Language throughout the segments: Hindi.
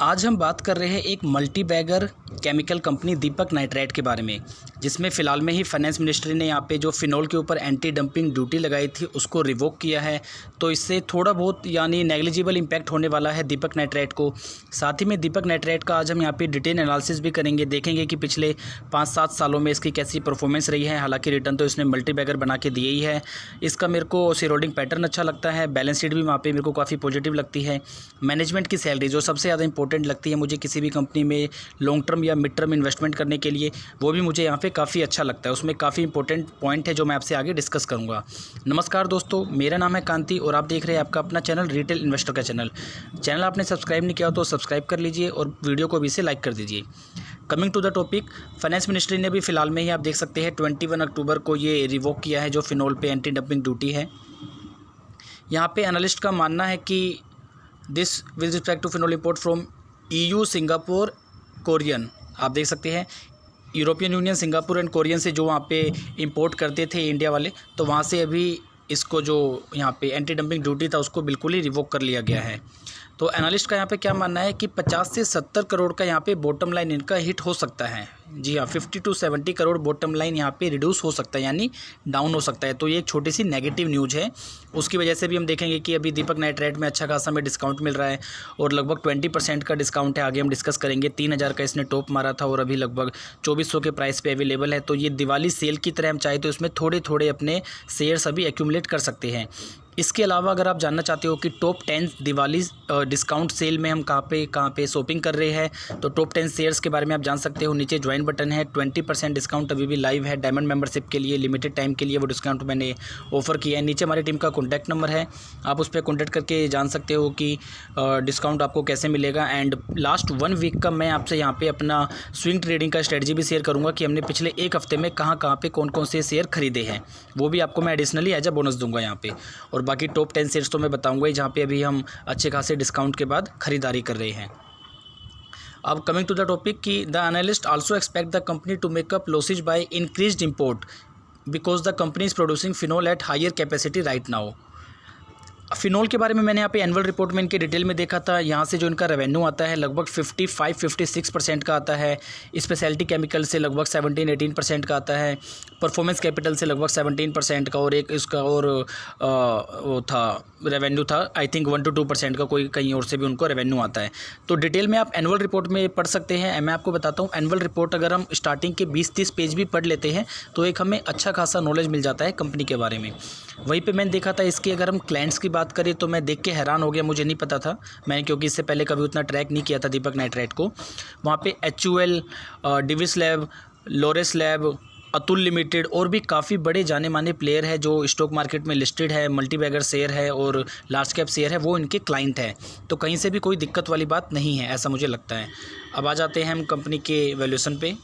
आज हम बात कर रहे हैं एक मल्टी बैगर केमिकल कंपनी दीपक नाइट्राइट के बारे में, जिसमें फ़िलहाल में ही फाइनेंस मिनिस्ट्री ने यहाँ पे जो फिनॉल के ऊपर एंटी डंपिंग ड्यूटी लगाई थी उसको रिवोक किया है। तो इससे थोड़ा बहुत यानी नेग्लिजिबल इम्पैक्ट होने वाला है दीपक नाइट्राइट को। साथ ही में दीपक नाइट्राइट का आज हम यहाँ पे डिटेल एनालिसिस भी करेंगे, देखेंगे कि पिछले 5-7 सालों में इसकी कैसी परफॉर्मेंस रही है। हालांकि रिटर्न तो इसने मल्टी बैगर बना के दिए ही है। इसका मेरे को शेयर होल्डिंग पैटर्न अच्छा लगता है, बैलेंस शीट भी वहाँ पर मेरे को काफ़ी पॉजिटिव लगती है। मैनेजमेंट की सैलरी जो सबसे ज़्यादा इंपॉर्टेंट लगती है मुझे किसी भी कंपनी में लॉन्ग टर्म या मिड टर्म इन्वेस्टमेंट करने के लिए, वो भी मुझे यहाँ पे काफ़ी अच्छा लगता है। उसमें काफ़ी इंपॉर्टेंट पॉइंट है जो मैं आपसे आगे डिस्कस करूँगा। नमस्कार दोस्तों, मेरा नाम है कांति और आप देख रहे हैं आपका अपना चैनल रिटेल इन्वेस्टर का चैनल आपने सब्सक्राइब नहीं किया तो सब्सक्राइब कर लीजिए और वीडियो को भी से लाइक कर दीजिए। Coming to the topic, finance ministry ने भी फिलहाल में ही आप देख सकते हैं 21 अक्टूबर को ये रिवोक किया है जो फिनॉल पे एंटी डंपिंग ड्यूटी है। यहाँ पे एनालिस्ट का मानना है कि this with respect to phenol import from EU, Singapore, Korean. आप देख सकते हैं European Union, Singapore and Korean से जो वहाँ पे इंपोर्ट करते थे इंडिया वाले, तो वहाँ से अभी इसको जो यहाँ पे एंटी डंपिंग ड्यूटी था उसको बिल्कुल ही रिवोक कर लिया गया है। तो एनालिस्ट का यहाँ पे क्या मानना है कि 50 से 70 करोड़ का यहाँ पे बॉटम लाइन इनका हिट हो सकता है। जी हाँ, 50 to 70 करोड़ बॉटम लाइन यहाँ पे रिड्यूस हो सकता है, यानी डाउन हो सकता है। तो ये एक छोटी सी नेगेटिव न्यूज़ है। उसकी वजह से भी हम देखेंगे कि अभी दीपक नाइट्राइट में अच्छा खासा हमें डिस्काउंट मिल रहा है और लगभग 20% का डिस्काउंट है। आगे हम डिस्कस करेंगे। 3000 का इसने टॉप मारा था और अभी लगभग 2400 के प्राइस पे अवेलेबल है। तो ये दिवाली सेल की तरह हम चाहे तो इसमें थोड़े थोड़े अपने शेयर्स अभी एक्यूमुलेट कर सकते हैं। इसके अलावा अगर आप जानना चाहते हो कि टॉप 10 दिवाली डिस्काउंट सेल में हम कहाँ पे शॉपिंग कर रहे हैं, तो टॉप 10 शेयर्स के बारे में आप जान सकते हो। नीचे ज्वाइन बटन है। 20% डिस्काउंट अभी भी लाइव है डायमंड मेंबरशिप के लिए, लिमिटेड टाइम के लिए वो डिस्काउंट मैंने ऑफर किया है। नीचे हमारी टीम का कॉन्टैक्ट नंबर है, आप उस पर कॉन्टैक्ट करके जान सकते हो कि डिस्काउंट आपको कैसे मिलेगा। एंड लास्ट 1 वीक का मैं आपसे यहाँ पे अपना स्विंग ट्रेडिंग का स्ट्रेटजी भी शेयर करूँगा कि हमने पिछले 1 हफ्ते में कहाँ पे कौन कौन से शेयर खरीदे हैं, वो भी आपको मैं एडिशनली एज अ बोनस दूंगा यहाँ पे। और बाकी टॉप 10 शेयर्स तो मैं बताऊंगा ही, जहाँ पे अभी हम अच्छे खासे डिस्काउंट के बाद खरीदारी कर रहे हैं। अब कमिंग टू द टॉपिक कि the analyst also expect the company to make up losses by increased import because the company is producing phenol at higher capacity right now. Phenol के बारे में मैंने यहाँ पे एनुअल रिपोर्ट में इनके डिटेल में देखा था। यहाँ से जो इनका रेवेन्यू आता है लगभग 55-56% का आता है। स्पेशलिटी केमिकल से लगभग 17-18% का आता है। परफॉर्मेंस कैपिटल से लगभग 17% का, और एक इसका और वो था रेवेन्यू था आई थिंक 1-2% का, कोई कहीं और से भी उनको रेवेन्यू आता है। तो डिटेल में आप एनुअल रिपोर्ट में पढ़ सकते हैं। मैं आपको बताता हूँ, एनुअल रिपोर्ट अगर हम स्टार्टिंग के 20-30 पेज भी पढ़ लेते हैं तो एक हमें अच्छा खासा नॉलेज मिल जाता है कंपनी के बारे में। वहीं पे मैंने देखा था इसके, अगर हम क्लाइंट्स की बात करें तो मैं देख के हैरान हो गया, मुझे नहीं पता था मैंने, क्योंकि इससे पहले कभी उतना ट्रैक नहीं किया था दीपक नाइट्राइट को। वहाँ पे HUL, Divi's lab, Laurus lab, Atul limited और भी काफ़ी बड़े जाने माने प्लेयर है जो स्टॉक मार्केट में लिस्टेड है, मल्टी बैगर शेयर है और लार्ज कैप शेयर है, वो इनके क्लाइंट है। तो कहीं से भी कोई दिक्कत वाली बात नहीं है, ऐसा मुझे लगता है। अब आ जाते हैं हम कंपनी के वैल्यूएशन पे।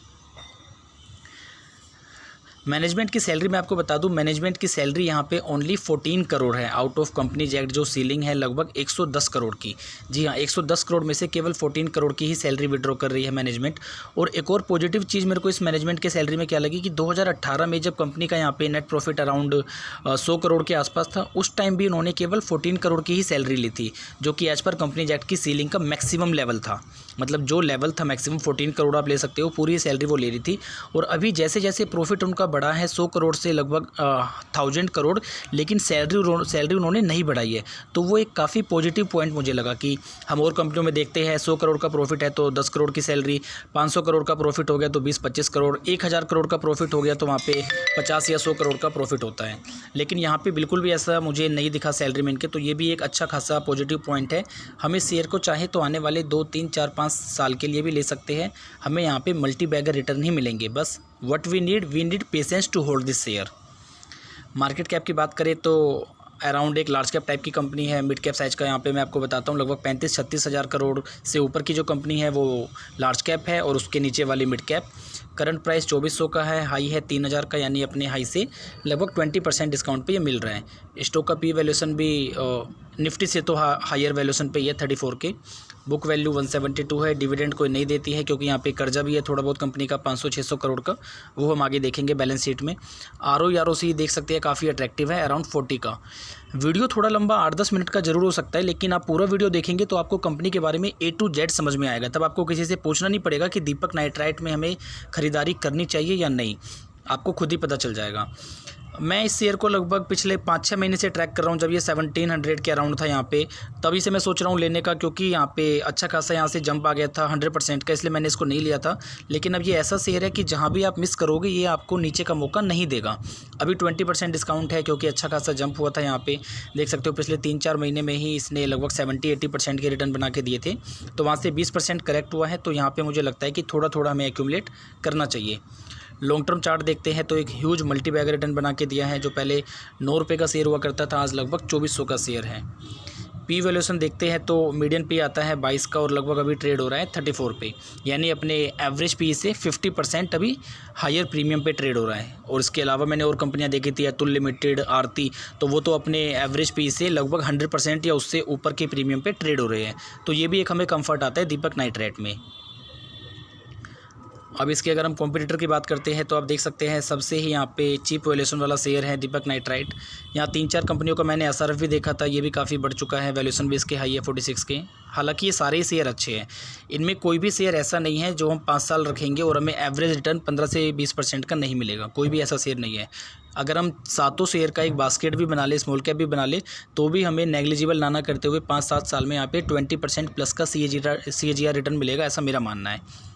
मैनेजमेंट की सैलरी मैं आपको बता दूं, मैनेजमेंट की सैलरी यहाँ पे ओनली 14 करोड़ है आउट ऑफ कंपनीज एक्ट जो सीलिंग है लगभग 110 करोड़ की। जी हाँ, 110 करोड़ में से केवल 14 करोड़ की ही सैलरी विड्रॉ कर रही है मैनेजमेंट। और एक और पॉजिटिव चीज़ मेरे को इस मैनेजमेंट के सैलरी में क्या लगी कि 2018 में जब कंपनी का यहाँ पे नेट प्रॉफिट अराउंड 100 करोड़ के आसपास था, उस टाइम भी उन्होंने केवल 14 करोड़ की ही सैलरी ली थी, जो कि एज पर कंपनीज एक्ट की सीलिंग का मैक्सिमम लेवल था। मतलब जो लेवल था मैक्सिमम 14 करोड़ आप ले सकते हो, पूरी सैलरी वो ले रही थी। और अभी जैसे जैसे प्रॉफिट उनका बढ़ा है 100 करोड़ से लगभग 1000 करोड़, लेकिन सैलरी उन्होंने नहीं बढ़ाई है। तो वो एक काफ़ी पॉजिटिव पॉइंट मुझे लगा कि हम और कंपनियों में देखते हैं 100 करोड़ का प्रॉफिट है तो 10 करोड़ की सैलरी, 500 करोड़ का प्रॉफिट हो गया तो 20-25 करोड़, 1000 करोड़ का प्रॉफिट हो गया तो वहाँ पे 50 या 100 करोड़ का प्रॉफिट होता है। लेकिन यहाँ पे बिल्कुल भी ऐसा मुझे नहीं दिखा सैलरी में इनके। तो ये भी एक अच्छा खासा पॉजिटिव पॉइंट है। हमें शेयर को चाहे तो आने वाले 2, 3, 4, 5 साल के लिए भी ले सकते हैं, हमें यहाँ पे मल्टी बैगर रिटर्न ही मिलेंगे। बस what we need patience to hold this share. Market cap की बात करें तो अराउंड एक लार्ज कैप टाइप की कंपनी है। मिड कैप साइज़ का यहाँ पे मैं आपको बताता हूँ लगभग 35-36 हज़ार करोड़ से ऊपर की जो कंपनी है वो लार्ज कैप है और उसके नीचे वाली मिड कैप। करंट प्राइस 2400 का है, हाई है 3000 का, यानी अपने हाई से लगभग 20% डिस्काउंट पे ये मिल रहा है। स्टॉक का पी वैल्यूएशन भी निफ्टी से तो हायर वैल्यूएशन पे ही है 34 के। बुक वैल्यू 172 है। डिविडेंड कोई नहीं देती है क्योंकि यहाँ पे कर्जा भी है थोड़ा बहुत कंपनी का 500-600 करोड़ का, वो हम आगे देखेंगे बैलेंस शीट में। ROE देख सकते हैं काफ़ी अट्रैक्टिव है, अराउंड 40 का। वीडियो थोड़ा लंबा 8-10 मिनट का जरूर हो सकता है, लेकिन आप पूरा वीडियो देखेंगे तो आपको कंपनी के बारे में A to Z समझ में आएगा। तब आपको किसी से पूछना नहीं पड़ेगा कि दीपक नाइट्राइट में हमें खरीदारी करनी चाहिए या नहीं, आपको खुद ही पता चल जाएगा। मैं इस शेयर को लगभग पिछले 5-6 महीने से ट्रैक कर रहा हूँ। जब ये 1700 के अराउंड था यहाँ पे, तभी से मैं सोच रहा हूँ लेने का, क्योंकि यहाँ पे अच्छा खासा यहाँ से जंप आ गया था 100% का, इसलिए मैंने इसको नहीं लिया था। लेकिन अब ये ऐसा शेयर है कि जहाँ भी आप मिस करोगे ये आपको नीचे का मौका नहीं देगा। अभी 20% डिस्काउंट है क्योंकि अच्छा खासा जंप हुआ था यहाँ पे, देख सकते हो पिछले 3-4 महीने में ही इसने लगभग 70-80% के रिटर्न बना के दिए थे। तो वहाँ से 20% करेक्ट हुआ है, तो यहाँ पर मुझे लगता है कि थोड़ा थोड़ा हमें एक्यूमुलेट करना चाहिए। लॉन्ग टर्म चार्ट देखते हैं तो एक ह्यूज मल्टी बैगर रिटर्न बना के दिया है। जो पहले 9 रुपये का शेयर हुआ करता था, आज लगभग 2400 का शेयर है। पी वैल्यूएशन देखते हैं तो मीडियन पी आता है 22 का और लगभग अभी ट्रेड हो रहा है 34 पे, यानी अपने एवरेज पी से 50% अभी हायर प्रीमियम पे ट्रेड हो रहा है। और इसके अलावा मैंने और कंपनियां देखी थी, अतुल लिमिटेड, आरती, तो वो तो अपने एवरेज पी से लगभग 100% या उससे ऊपर के प्रीमियम पे ट्रेड हो रहे हैं। तो ये भी एक हमें कंफर्ट आता है दीपक नाइट्राइट में। अब इसके अगर हम कॉम्पिटिटर की बात करते हैं तो आप देख सकते हैं सबसे ही यहाँ पे चीप वैल्यूएशन वाला शेयर है दीपक नाइट्राइट। यहाँ 3-4 कंपनियों का मैंने SRF भी देखा था, ये भी काफ़ी बढ़ चुका है, वैल्यूएशन भी इसके हाई है 46 के। हालांकि ये सारे शेयर अच्छे हैं, इनमें कोई भी शेयर ऐसा नहीं है जो हम 5 साल रखेंगे और हमें एवरेज रिटर्न 15 से 20% का नहीं मिलेगा, कोई भी ऐसा शेयर नहीं है। अगर हम 7 शेयर का एक बास्केट भी बना ले, स्मॉल कैप भी बना ले, तो भी हमें नेग्लिजिबल ना करते हुए 5-7 साल में यहाँ पे 20% प्लस का CAGR रिटर्न मिलेगा, ऐसा मेरा मानना है।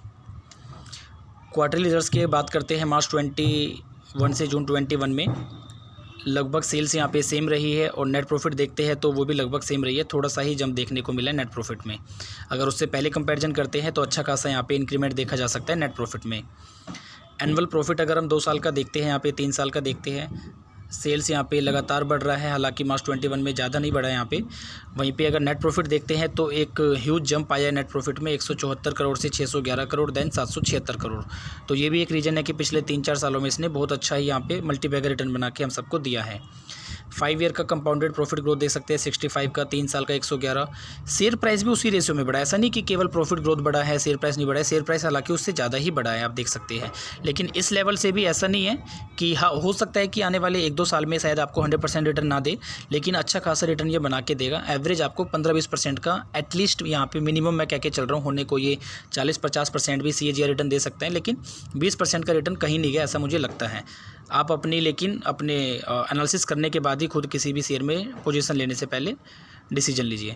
क्वार्टरली रिजल्ट्स की बात करते हैं, मार्च 21 से जून 21 में लगभग सेल्स यहाँ पे सेम रही है और नेट प्रॉफिट देखते हैं तो वो भी लगभग सेम रही है। थोड़ा सा ही जंप देखने को मिला है नेट प्रॉफिट में। अगर उससे पहले कंपैरिजन करते हैं तो अच्छा खासा यहाँ पे इंक्रीमेंट देखा जा सकता है नेट प्रॉफिट में। एनुअल प्रॉफिट अगर हम 2 साल का देखते हैं, यहाँ पे 3 साल का देखते हैं, सेल्स यहाँ पे लगातार बढ़ रहा है, हालांकि मार्च 21 में ज़्यादा नहीं बढ़ा है यहाँ पे। वहीं पे अगर नेट प्रॉफिट देखते हैं तो एक ह्यूज जंप आया है नेट प्रॉफिट में, 174 करोड़ से 611 करोड़, देन 776 करोड़। तो ये भी एक रीज़न है कि पिछले 3-4 सालों में इसने बहुत अच्छा ही यहाँ पे मल्टी बैगर रिटर्न बना के हम सबको दिया है। 5 ईयर का कंपाउंडेड प्रॉफिट ग्रोथ देख सकते हैं 65 का, 3 साल का 111। शेयर प्राइस भी उसी रेशियो में बढ़ा है, ऐसा नहीं कि केवल प्रॉफिट ग्रोथ बढ़ा है शेयर प्राइस नहीं बढ़ा है, शेयर प्राइस हालांकि उससे ज़्यादा ही बढ़ा है, आप देख सकते हैं। लेकिन इस लेवल से भी ऐसा नहीं है कि हाँ, हो सकता है कि आने वाले 1-2 साल में शायद आपको 100% रिटर्न ना दे, लेकिन अच्छा खासा रिटर्न ये बना के देगा। एवरेज आपको 15-20% का एटलीस्ट यहाँ पे मिनिमम मैं कह के चल रहा हूँ, होने को ये 40-50% भी CAGR रिटर्न दे सकते हैं, लेकिन 20% का रिटर्न कहीं नहीं गया, ऐसा मुझे लगता है। आप अपने एनालिसिस करने के बाद ही खुद किसी भी शेयर में पोजीशन लेने से पहले डिसीजन लीजिए।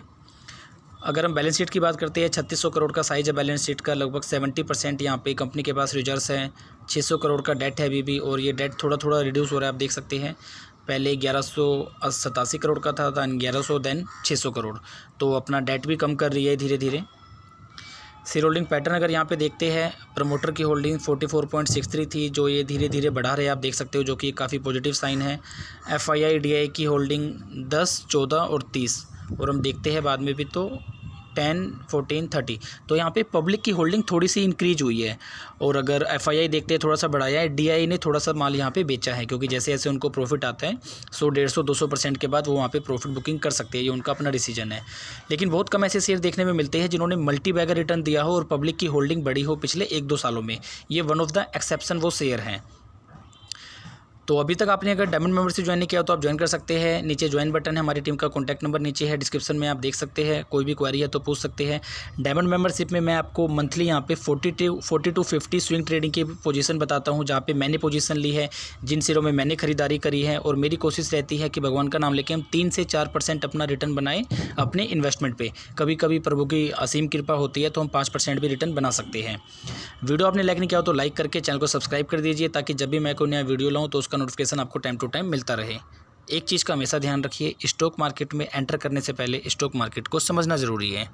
अगर हम बैलेंस शीट की बात करते हैं, 3600 करोड़ का साइज है बैलेंस शीट का, लगभग 70% यहाँ पे कंपनी के पास रिजर्व्स हैं, 600 करोड़ का डेट है अभी भी, और ये डेट थोड़ा थोड़ा रिड्यूस हो रहा है, आप देख सकते हैं। पहले 1187 करोड़ का था, 1100, देन 600 करोड़, तो अपना डेट भी कम कर रही है धीरे धीरे। शेयर होल्डिंग पैटर्न अगर यहाँ पे देखते हैं, प्रमोटर की होल्डिंग 44.63 थी, जो ये धीरे धीरे बढ़ा रहे हैं, आप देख सकते हो, जो कि काफ़ी पॉजिटिव साइन है। FII DI की होल्डिंग 10, 14 और 30, और हम देखते हैं बाद में भी तो 10, 14, 30, तो यहाँ पे पब्लिक की होल्डिंग थोड़ी सी इंक्रीज हुई है। और अगर FII देखते हैं थोड़ा सा बढ़ाया है, DI ने थोड़ा सा माल यहाँ पे बेचा है, क्योंकि जैसे जैसे उनको प्रॉफिट आता है 100-150-200% के बाद वो वहाँ पे प्रॉफिट बुकिंग कर सकते हैं, ये उनका अपना डिसीजन है। लेकिन बहुत कम ऐसे शेयर देखने में मिलते हैं जिन्होंने मल्टी बैगर रिटर्न दिया हो और पब्लिक की होल्डिंग बढ़ी हो पिछले 1-2 सालों में। ये वन ऑफ द एक्सेप्शन वो शेयर हैं। तो अभी तक आपने अगर डायमंड मेंबरशिप ज्वाइन नहीं किया हो तो आप ज्वाइन कर सकते हैं, नीचे ज्वाइन बटन है, हमारी टीम का कॉन्टैक्ट नंबर नीचे है डिस्क्रिप्शन में, आप देख सकते हैं, कोई भी क्वेरी है तो पूछ सकते हैं। डायमंड मेंबरशिप में मैं आपको मंथली यहाँ पे 40 to 50 स्विंग ट्रेडिंग की पोजीशन बताता हूँ, जहाँ पे मैंने पोजीशन ली है, जिन शेयरों में मैंने खरीदारी करी है, और मेरी कोशिश रहती है कि भगवान का नाम लेके हम 3 से 4% अपना रिटर्न बनाएं अपने इन्वेस्टमेंट पे। कभी कभी प्रभु की असीम कृपा होती है तो हम 5% भी रिटर्न बना सकते हैं। वीडियो आपने लाइक नहीं किया हो तो लाइक करके चैनल को सब्सक्राइब कर दीजिए, ताकि जब भी मैं कोई नया वीडियो लाऊँ तो उसका नोटिफिकेशन आपको टाइम टू टाइम मिलता रहे। एक चीज़ का हमेशा ध्यान रखिए, स्टॉक मार्केट में एंटर करने से पहले स्टॉक मार्केट को समझना ज़रूरी है।